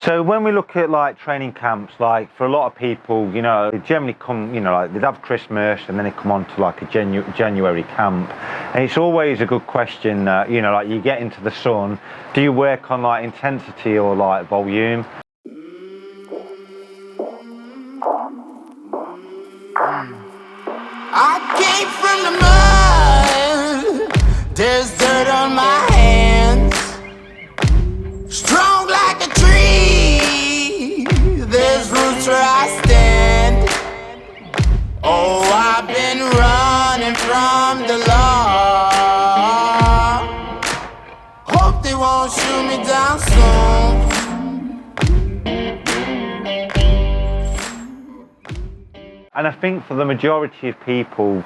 So when we look at like training camps, like for a lot of people, you know, they generally come, you know, like they'd have Christmas and then they come on to like a January camp. And it's always a good question, you know, like you get into the sun, do you work on like intensity or like volume? I came from the mud, there's dirt on my hands. Strong like a tree, there's roots where I stand. Oh, I've been running from the law. Hope they won't shoot me down soon. And I think for the majority of people,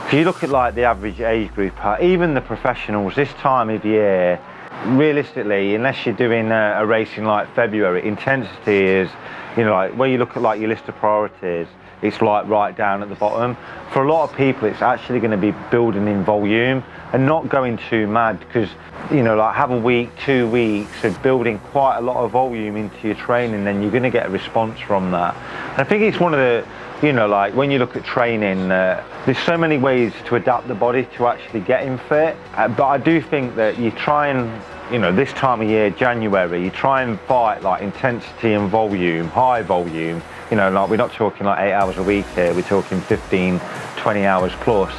if you look at like the average age group, even the professionals, this time of year, realistically, unless you're doing a race in like February, intensity is, you know, like when you look at like your list of priorities, it's like right down at the bottom. For a lot of people, it's actually going to be building in volume and not going too mad, because, you know, like have a week, 2 weeks of building quite a lot of volume into your training, then you're going to get a response from that. And I think it's one of the, you know, like when you look at training, there's so many ways to adapt the body to actually getting fit. But I do think that you try and, you know, this time of year, January, you try and fight like intensity and volume, high volume. You know, like we're not talking like 8 hours a week here, we're talking 15, 20 hours plus.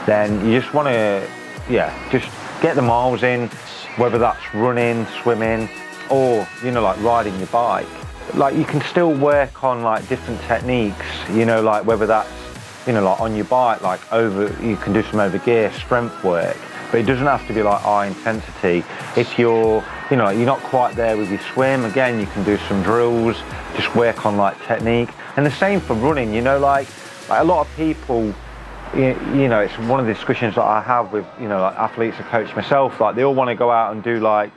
Then you just want to, yeah, just get the miles in, whether that's running, swimming, or, you know, like riding your bike. Like you can still work on like different techniques, you know, like whether that's, you know, like on your bike, like you can do some over gear, strength work, but it doesn't have to be like high intensity. If you're, you know, you're not quite there with your swim, again, you can do some drills, just work on like technique. And the same for running, you know, like a lot of people, you know, it's one of the discussions that I have with, you know, like athletes and coach myself, like they all want to go out and do like,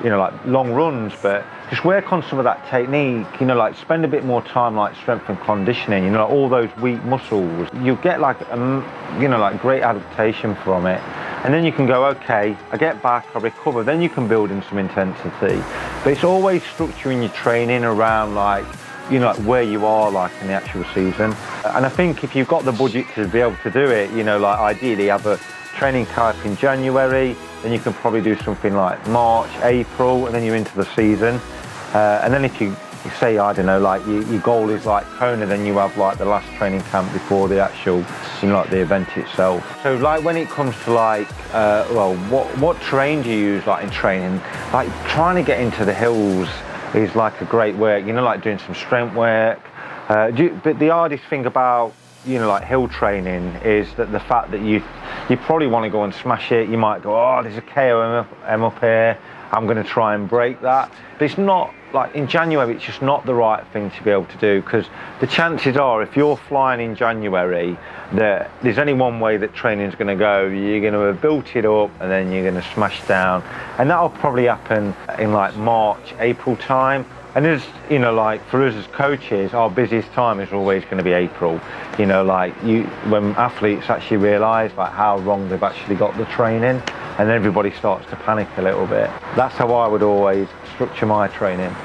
you know, like long runs, but just work on some of that technique, you know, like spend a bit more time like strength and conditioning, you know, like all those weak muscles. You'll get like, you know, like great adaptation from it. And then you can go, okay, I get back, I recover, then you can build in some intensity. But it's always structuring your training around like, you know, like where you are like in the actual season. And I think if you've got the budget to be able to do it, you know, like ideally have a training camp in January, then you can probably do something like March, April, and then you're into the season. And then if you say, I don't know, like your goal is like Kona, then you have like the last training camp before the actual, you know, like the event itself. So like when it comes to like, well, what terrain do you use like in training? Like trying to get into the hills is like a great work, you know, like doing some strength work. But the hardest thing about, you know, like hill training is that the fact that you probably want to go and smash it. You might go, oh, there's a KOM up here, I'm going to try and break that. But it's not, like in January, it's just not the right thing to be able to do, because the chances are if you're flying in January, that there's only one way that training's going to go. You're going to have built it up and then you're going to smash down. And that'll probably happen in like March, April time. And as you know, like for us as coaches, our busiest time is always going to be April. You know, like when athletes actually realise like how wrong they've actually got the training, and everybody starts to panic a little bit. That's how I would always structure my training.